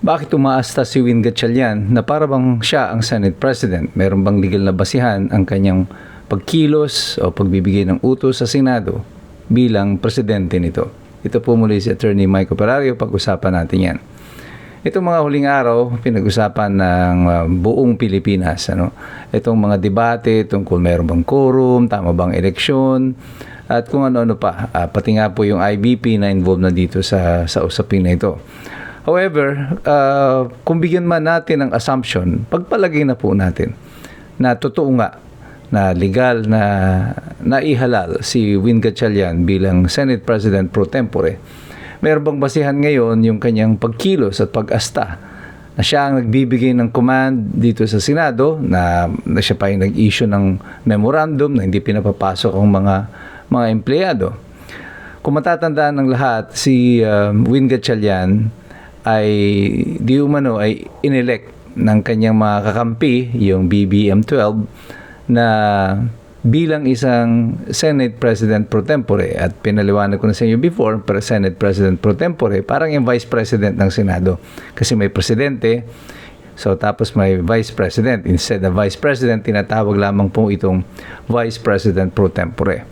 Bakit umaasta si Win Gatchalian na para bang siya ang Senate President? Meron bang legal na basihan ang kanyang pagkilos o pagbibigay ng utos sa Senado bilang presidente nito? Ito po muli si Attorney Mike Operario, pag-usapan natin yan. Itong mga huling araw, pinag-usapan ng buong Pilipinas. Itong mga debate tungkol meron bang quorum, tama bang eleksyon, at kung ano-ano pa. Pati nga po yung IBP na involved na dito sa usapin na ito. However, kung bigyan man natin ng assumption, pagpalagay na po natin na totoo nga na legal na naihalal si Win Gatchalian bilang Senate President pro tempore, meron bang basihan ngayon yung kanyang pagkilos at pag-asta na siya ang nagbibigay ng command dito sa Senado, na siya pa yung nag-issue ng memorandum na hindi pinapapasok ang mga empleyado. Kung matatandaan ng lahat, si Win Gatchalian ay di umano ay inelect ng kanyang mga kakampi, yung BBM-12, na bilang isang Senate President pro tempore, at pinaliwanag ko na sa inyo before, pero Senate President pro tempore, parang yung Vice President ng Senado. Kasi may Presidente, so tapos may Vice President. Instead of Vice President, tinatawag lamang po itong Vice President pro tempore.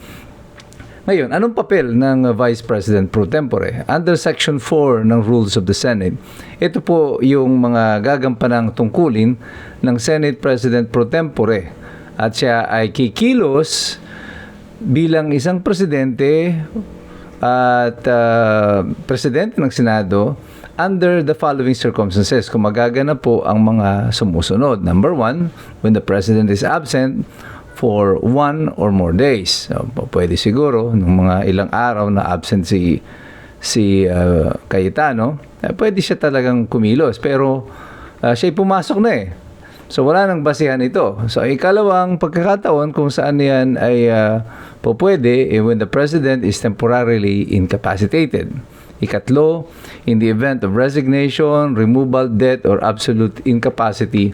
Ngayon, anong papel ng Vice President pro tempore? Under Section 4 ng Rules of the Senate, ito po yung mga gagampanang tungkulin ng Senate President pro tempore. At siya ay kikilos bilang isang presidente at presidente ng Senado under the following circumstances. Kung magaganap po ang mga sumusunod. Number 1, when the president is absent for 1 or more days. So, pwede siguro nung mga ilang araw na absent si Cayetano, pwede siya talagang kumilos. Pero siya'y pumasok na eh. So wala nang basihan ito. So ikalawang pagkakataon kung saan yan ay pwede when the president is temporarily incapacitated. Ikatlo, in the event of resignation, removal, death, or absolute incapacity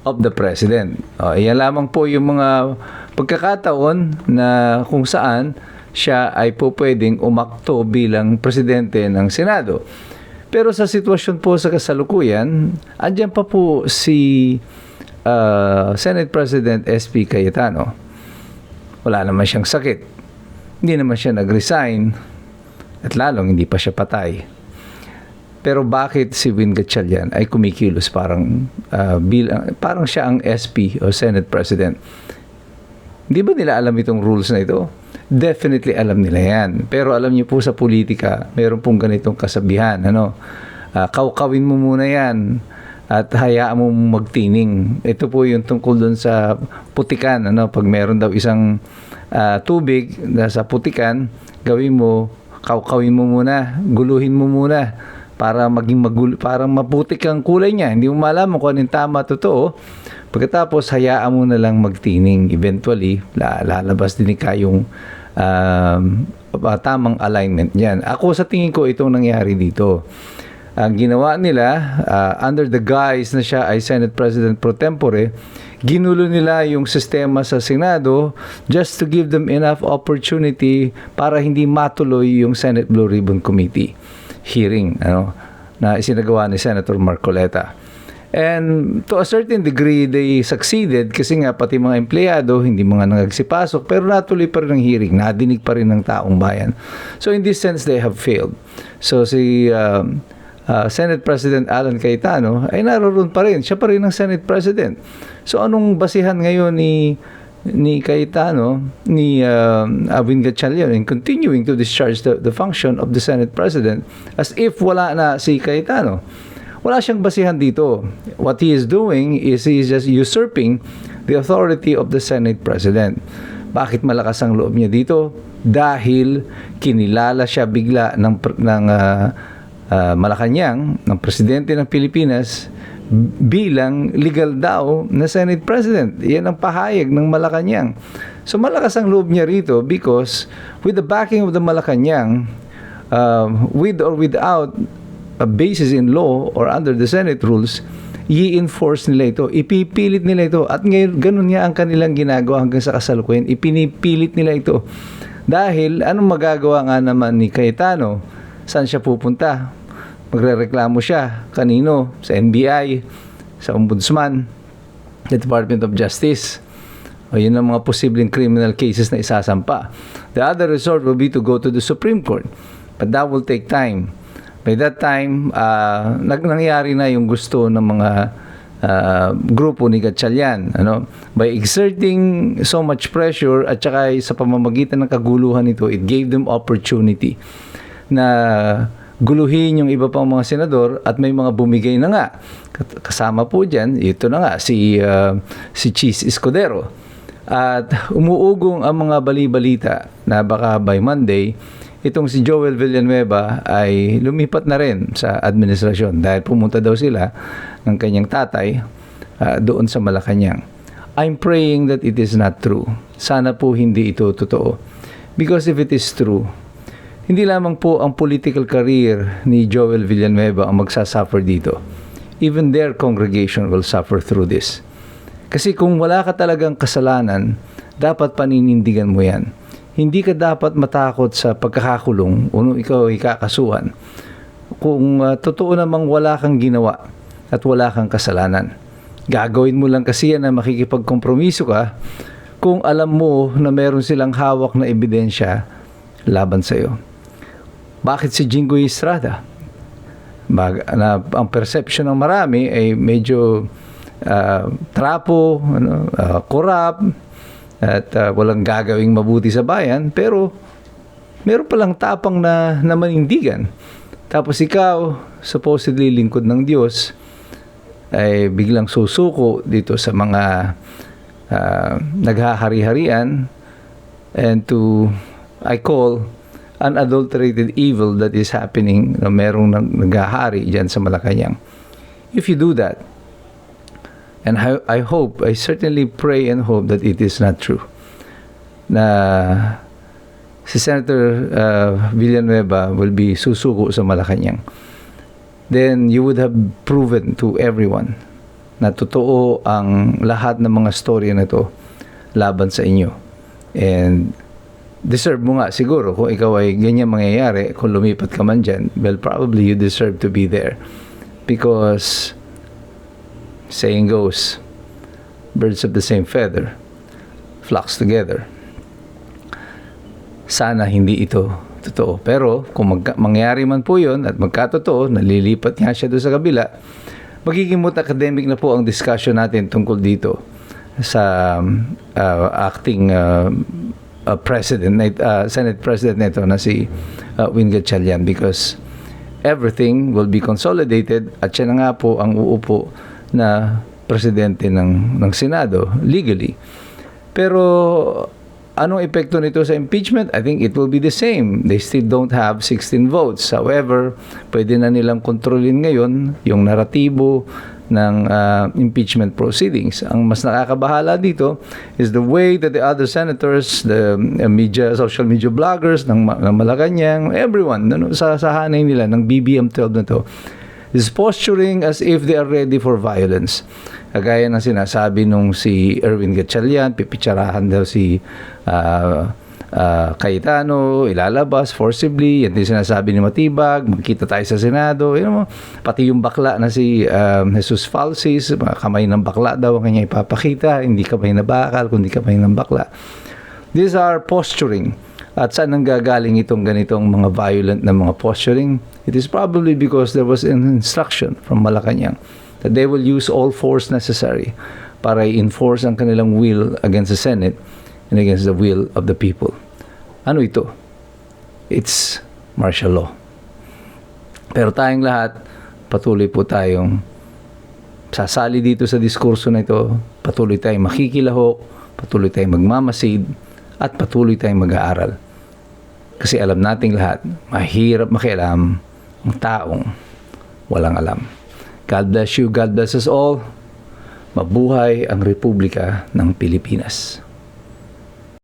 of the president. Iyan lamang po yung mga pagkakataon na kung saan siya ay pwedeng umakto bilang presidente ng Senado. Pero sa sitwasyon po sa kasalukuyan, andyan pa po si Senate President SP Cayetano. Wala naman siyang sakit. Hindi naman siya nag-resign at lalong hindi pa siya patay. Pero bakit si Win Gatchalian ay kumikilos parang siya ang SP o Senate President? Hindi ba nila alam itong rules na ito? Definitely alam nila yan. Pero alam niyo po sa politika, meron pong ganitong kasabihan. Kawkawin mo muna yan at hayaan mo magtining. Ito po yung tungkol doon sa putikan. Pag meron daw isang tubig na sa putikan, kawkawin mo muna, guluhin mo muna para maging para maputik ang kulay niya. Hindi mo malaman kung anong tama, totoo. Pagkatapos, hayaan mo na lang magtining. Eventually, lalabas din yung tamang alignment niyan. Ako sa tingin ko, itong nangyari dito. Ang ginawa nila, under the guise na siya ay Senate President pro tempore, ginulo nila yung sistema sa Senado just to give them enough opportunity para hindi matuloy yung Senate Blue Ribbon Committee hearing na isinagawa ni Senator Marcoleta. And to a certain degree, they succeeded kasi nga pati mga empleyado, hindi mga nagsipasok, pero natuloy pa rin ang hearing, nadinig pa rin ng taong bayan. So in this sense, they have failed. So si Senate President Alan Cayetano ay naroon pa rin. Siya pa rin ang Senate President. So anong basihan ngayon ni Cayetano, ni Win Gatchalian in continuing to discharge the function of the Senate President as if wala na si Cayetano? Wala siyang basihan dito. What he is doing is he is just usurping the authority of the Senate President. Bakit malakas ang loob niya dito? Dahil kinilala siya bigla ng Malacanang, ng Presidente ng Pilipinas, bilang legal daw na Senate President. Yan ang pahayag ng Malacanang. So malakas ang loob niya rito because with the backing of the Malacanang, with or without a basis in law or under the Senate rules, i-enforce nila ito, ipipilit nila ito. At ngayon, ganun nga ang kanilang ginagawa hanggang sa kasalukuyan, ipinipilit nila ito. Dahil, anong magagawa nga naman ni Cayetano? Saan siya pupunta? magrereklamo siya. Kanino? Sa NBI, sa Ombudsman, the Department of Justice. O yun ang mga posibleng criminal cases na isasampa. The other resort will be to go to the Supreme Court. But that will take time. By that time, nangyari na yung gusto ng mga grupo ni Gatchalian. By exerting so much pressure at saka sa pamamagitan ng kaguluhan nito, it gave them opportunity na guluhin yung iba pang mga senador at may mga bumigay na nga. Kasama po dyan, ito na nga, si Cheese Escudero. At umuugong ang mga bali-balita na baka by Monday, itong si Joel Villanueva ay lumipat na rin sa administrasyon dahil pumunta daw sila ng kanyang tatay doon sa Malacanang. I'm praying that it is not true. Sana po hindi ito totoo. Because if it is true, hindi lamang po ang political career ni Joel Villanueva ang magsasuffer dito. Even their congregation will suffer through this. Kasi kung wala ka talagang kasalanan, dapat paninindigan mo yan. Hindi ka dapat matakot sa pagkakakulong o ikaw ay kakasuhan. Kung totoo namang wala kang ginawa at wala kang kasalanan. Gagawin mo lang kasi yan na makikipagkompromiso ka kung alam mo na meron silang hawak na ebidensya laban sa iyo. Bakit si Jinggoy Estrada? Ang perception ng marami ay medyo trapo, corrupt, at walang gagawing mabuti sa bayan, pero meron palang tapang na manindigan. Tapos ikaw, supposedly lingkod ng Diyos, ay biglang susuko dito sa mga naghahari-harian and to, I call, unadulterated evil that is happening na merong naghahari dyan sa Malacanang. If you do that, and I hope, I certainly pray and hope that it is not true, na si Senator Villanueva will be susuko sa Malacanang. Then you would have proven to everyone na totoo ang lahat ng mga storya na ito laban sa inyo. And deserve mo nga siguro kung ikaw ay ganyan mangyayari, kung lumipat ka man dyan, well, probably you deserve to be there. Because saying goes, birds of the same feather flocks together. Sana hindi ito totoo. Pero kung mangyari man po yun at magkatotoo, nalilipat nga siya doon sa kabila, magiging moot academic na po ang discussion natin tungkol dito sa acting president, Senate President nito na si Win Gatchalian, because everything will be consolidated at siya na nga po ang uupo na presidente ng Senado legally. Pero anong epekto nito sa impeachment? I think it will be the same. They still don't have 16 votes. However, pwede na nilang kontrolin ngayon yung naratibo ng impeachment proceedings. Ang mas nakakabahala dito is the way that the other senators, the media, social media bloggers ng Malacanang, everyone sa hanay nila ng BBM 12 na to, is posturing as if they are ready for violence. Kagaya ng sinasabi nung si Erwin Gatchalian, pipitsarahan daw si Cayetano, ilalabas forcibly. Yan din sinasabi ni Matibag, magkita tayo sa Senado. Pati yung bakla na si Jesus Falsis, kamay ng bakla daw ang kanya ipapakita, hindi kamay na bakal, kundi kamay ng bakla. These are posturing. At saan nanggagaling itong ganitong mga violent na mga posturing? It is probably because there was an instruction from Malacanang that they will use all force necessary para i-enforce ang kanilang will against the Senate and against the will of the people. Ano ito? It's martial law. Pero tayong lahat, patuloy po tayong sasali dito sa diskurso na ito, patuloy tayong makikilahok, patuloy tayong magmamasid, at patuloy tayong mag-aaral. Kasi alam nating lahat, mahirap makialam ang taong walang alam. God bless you, God bless us all. Mabuhay ang Republika ng Pilipinas.